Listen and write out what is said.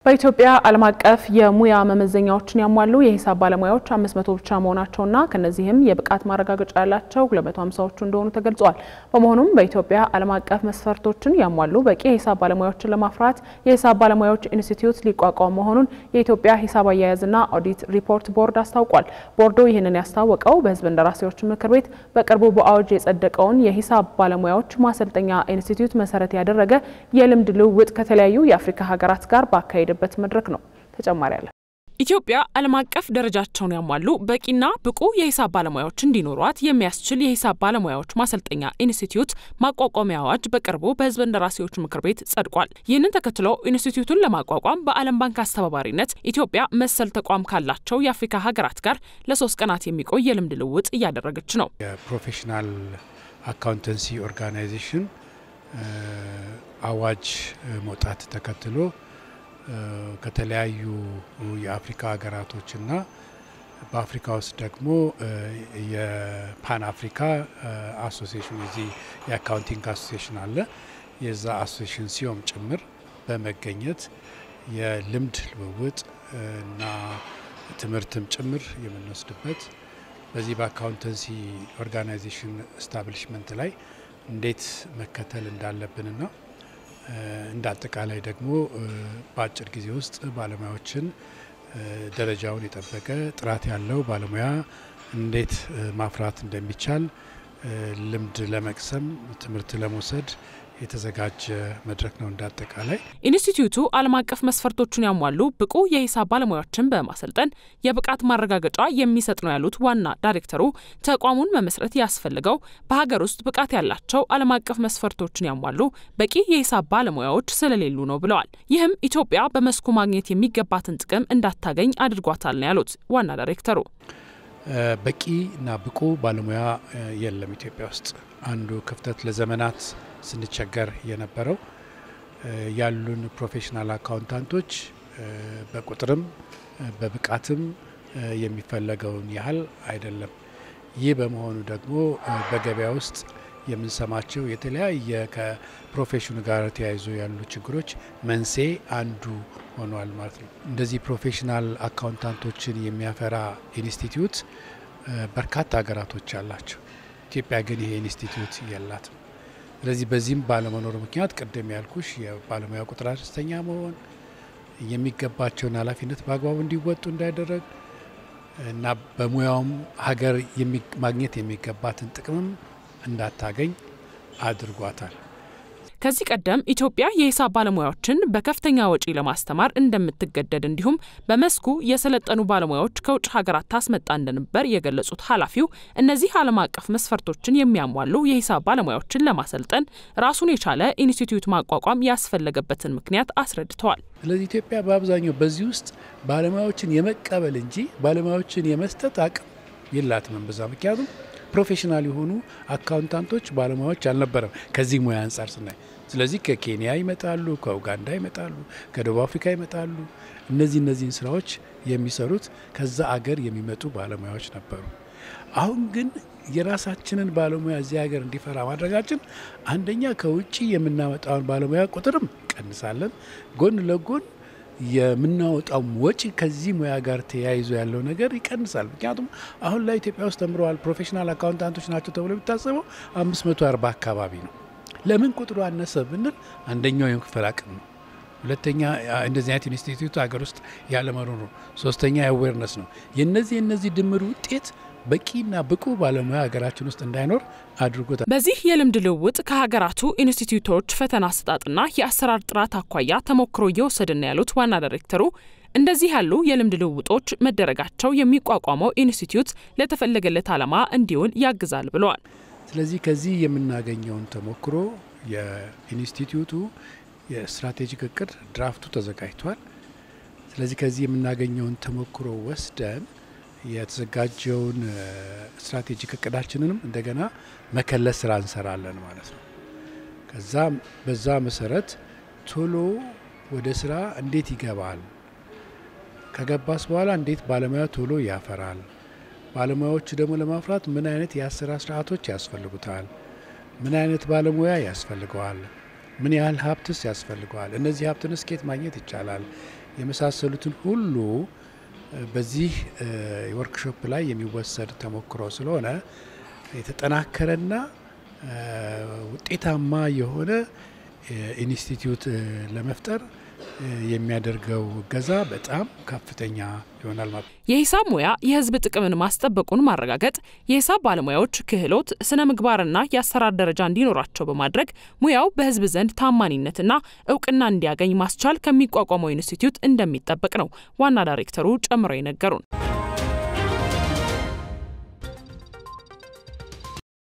በኢትዮጵያ ዓለም አቀፍ የሙያ መመዘኛዎችን ያሟሉ የሂሳብ ባለሙያዎች 500 ብቻ መሆናቸውና ከነዚህም የብቃት ማረጋገጫ ያላቸው 250ዎቹ እንደሆኑ ተገልጿል። በመሆኑም በኢትዮጵያ ዓለም አቀፍ መስፈርቶችን ያሟሉ በቂ የሂሳብ ባለሙያዎችን ለማፍራት የሂሳብ ባለሙያዎች ኢንስቲትዩት ሊቋቋም መሆኑን የኢትዮጵያ ሂሳብ አያያዝና ኦዲት ሪፖርት ቦርድ አስታውቋል። ቦርዱ ይህንን ያስታወቀው በሕዝብ እንደራሴዎች ምክር ቤት በቅርቡ በአዋጅ የጸደቀውን የሂሳብ ባለሙያዎች ማሰልጠኛ ኢንስቲትዩት መሰረት ያደረገ የልምድ ልውውጥ ከተለያዩ የአፍሪካ ሀገራት ጋር ባካሄደ መድረክ ነው። ተጨማሪ አለ። ኢትዮጵያ ዓለም አቀፍ ደረጃቸውን ያሟሉ በቂና ብቁ የሂሳብ ባለሙያዎች እንዲኖሯት የሚያስችል የሂሳብ ባለሙያዎች ማሰልጠኛ ኢንስቲትዩት ማቋቋሚያ አዋጅ በቅርቡ በሕዝብ እንደራሴዎች ምክር ቤት ጸድቋል። ይህንን ተከትሎ ኢንስቲትዩቱን ለማቋቋም በዓለም ባንክ አስተባባሪነት ኢትዮጵያ መሰል ተቋም ካላቸው የአፍሪካ ሀገራት ጋር ለ3 ቀናት የሚቆይ የልምድ ልውውጥ እያደረገች ነው። የፕሮፌሽናል አካውንተንሲ ኦርጋናይዜሽን አዋጅ መውጣት ተከትሎ ከተለያዩ የአፍሪካ ሀገራቶችና በአፍሪካ ውስጥ ደግሞ የፓን አፍሪካ አሶሲዬሽን እዚህ የአካውንቲንግ አሶሲዬሽን አለ። የዛ አሶሲዬሽን ሲሆን ጭምር በመገኘት የልምድ ልውውጥ እና ትምህርትም ጭምር የምንወስድበት በዚህ በአካውንተንሲ ኦርጋናይዜሽን ስታብሊሽመንት ላይ እንዴት መከተል እንዳለብንና እንዳጠቃላይ ደግሞ በአጭር ጊዜ ውስጥ ባለሙያዎችን ደረጃውን የጠበቀ ጥራት ያለው ባለሙያ እንዴት ማፍራት እንደሚቻል ልምድ ለመቅሰም ትምህርት ለመውሰድ የተዘጋጀ መድረክ ነው። እንዳጠቃላይ ኢንስቲትዩቱ ዓለም አቀፍ መስፈርቶችን ያሟሉ ብቁ የሂሳብ ባለሙያዎችን በማሰልጠን የብቃት ማረጋገጫ የሚሰጥ ነው ያሉት ዋና ዳይሬክተሩ ተቋሙን መመስረት ያስፈልገው በሀገር ውስጥ ብቃት ያላቸው ዓለም አቀፍ መስፈርቶችን ያሟሉ በቂ የሂሳብ ባለሙያዎች ስለሌሉ ነው ብለዋል። ይህም ኢትዮጵያ በመስኩ ማግኘት የሚገባትን ጥቅም እንዳታገኝ አድርጓታል ነው ያሉት ዋና ዳይሬክተሩ። በቂና ብቁ ባለሙያ የለም ኢትዮጵያ ውስጥ። አንዱ ክፍተት ለዘመናት ስንቸገር የነበረው ያሉን ፕሮፌሽናል አካውንታንቶች በቁጥርም በብቃትም የሚፈለገውን ያህል አይደለም። ይህ በመሆኑ ደግሞ በገበያ ውስጥ የምንሰማቸው የተለያየ ከፕሮፌሽኑ ጋር ተያይዞ ያሉ ችግሮች መንስኤ አንዱ ሆኗል ማለት ነው። እንደዚህ ፕሮፌሽናል አካውንታንቶችን የሚያፈራ ኢንስቲትዩት በርካታ ሀገራቶች አላቸው። ኢትዮጵያ ግን ይሄ ኢንስቲትዩት የላትም። ስለዚህ በዚህም ባለመኖር ምክንያት ቅድም ያልኩሽ የባለሙያ ቁጥር አነስተኛ መሆን የሚገባቸውን ኃላፊነት በአግባቡ እንዲወጡ እንዳይደረግ እና በሙያውም ሀገር ማግኘት የሚገባትን ጥቅምም እንዳታገኝ አድርጓታል። ከዚህ ቀደም ኢትዮጵያ የሂሳብ ባለሙያዎችን በከፍተኛ ወጪ ለማስተማር እንደምትገደድ እንዲሁም በመስኩ የሰለጠኑ ባለሙያዎች ከውጭ ሀገራት ታስመጣ እንደነበር የገለጹት ኃላፊው እነዚህ ዓለም አቀፍ መስፈርቶችን የሚያሟሉ የሂሳብ ባለሙያዎችን ለማሰልጠን ራሱን የቻለ ኢንስቲትዩት ማቋቋም ያስፈለገበትን ምክንያት አስረድተዋል። ስለዚህ ኢትዮጵያ በአብዛኛው በዚህ ውስጥ ባለሙያዎችን የመቀበል እንጂ ባለሙያዎችን የመስጠት አቅም የላትም። በዛ ምክንያቱም ፕሮፌሽናል የሆኑ አካውንታንቶች ባለሙያዎች አልነበረም ከዚህ ሙያ አንፃር ስናይ። ስለዚህ ከኬንያ ይመጣሉ፣ ከኡጋንዳ ይመጣሉ፣ ከደቡብ አፍሪካ ይመጣሉ። እነዚህን ስራዎች የሚሰሩት ከዛ አገር የሚመጡ ባለሙያዎች ነበሩ። አሁን ግን የራሳችንን ባለሙያ እዚህ ሀገር እንዲፈራ ማድረጋችን አንደኛ ከውጪ የምናመጣውን ባለሙያ ቁጥርም ቀንሳለን፣ ጎን ለጎን የምናወጣው ወጪ ከዚህ ሙያ ጋር ተያይዞ ያለው ነገር ይቀንሳል። ምክንያቱም አሁን ላይ ኢትዮጵያ ውስጥ ተምረዋል ፕሮፌሽናል አካውንታንቶች ናቸው ተብሎ የሚታሰበው 540 አካባቢ ነው። ለምን ቁጥሩ አነሰ ብንል አንደኛው የክፍል አቅም ነው። ሁለተኛ እንደዚህ አይነት ኢንስቲትዩት ሀገር ውስጥ ያለመኖር ነው። ሶስተኛ የአዌርነስ ነው። የነዚህ ድምር ውጤት በቂና ብቁ ባለሙያ ሀገራችን ውስጥ እንዳይኖር አድርጎታል። በዚህ የልምድ ልውውጥ ከሀገራቱ ኢንስቲትዩቶች ፈተና አሰጣጥና የአሰራር ጥራት አኳያ ተሞክሮ እየወሰድን ያሉት ዋና ዳይሬክተሩ እንደዚህ ያሉ የልምድ ልውውጦች መደረጋቸው የሚቋቋመው ኢንስቲትዩት ለተፈለገለት ዓላማ እንዲውል ያግዛል ብለዋል። ስለዚህ ከዚህ የምናገኘውን ተሞክሮ የኢንስቲትዩቱ የስትራቴጂክ እቅድ ድራፍቱ ተዘጋጅቷል። ስለዚህ ከዚህ የምናገኘውን ተሞክሮ ወስደን የተዘጋጀውን ስትራቴጂክ እቅዳችንንም እንደገና መከለስ ስራ እንሰራለን ማለት ነው። ከዛ በዛ መሰረት ቶሎ ወደ ስራ እንዴት ይገባል፣ ከገባስ በኋላ እንዴት ባለሙያ ቶሎ ያፈራል፣ ባለሙያዎች ደግሞ ለማፍራት ምን አይነት የአሰራር ስርዓቶች ያስፈልጉታል፣ ምን አይነት ባለሙያ ያስፈልገዋል፣ ምን ያህል ሀብትስ ያስፈልገዋል፣ እነዚህ ሀብትን ስኬት ማግኘት ይቻላል የመሳሰሉትን ሁሉ በዚህ ወርክሾፕ ላይ የሚወሰድ ተሞክሮ ስለሆነ የተጠናከረና ውጤታማ የሆነ ኢንስቲትዩት ለመፍጠር የሚያደርገው ገዛ በጣም ከፍተኛ ይሆናል ማለት ነው። የሂሳብ ሙያ የህዝብ ጥቅምን ማስጠበቁን ማረጋገጥ የሂሳብ ባለሙያዎች ክህሎት ስነ ምግባርና የአሰራር ደረጃ እንዲኖራቸው በማድረግ ሙያው በህዝብ ዘንድ ታማኝነትና እውቅና እንዲያገኝ ማስቻል ከሚቋቋመው ኢንስቲትዩት እንደሚጠበቅ ነው ዋና ዳይሬክተሩ ጨምረው የነገሩን።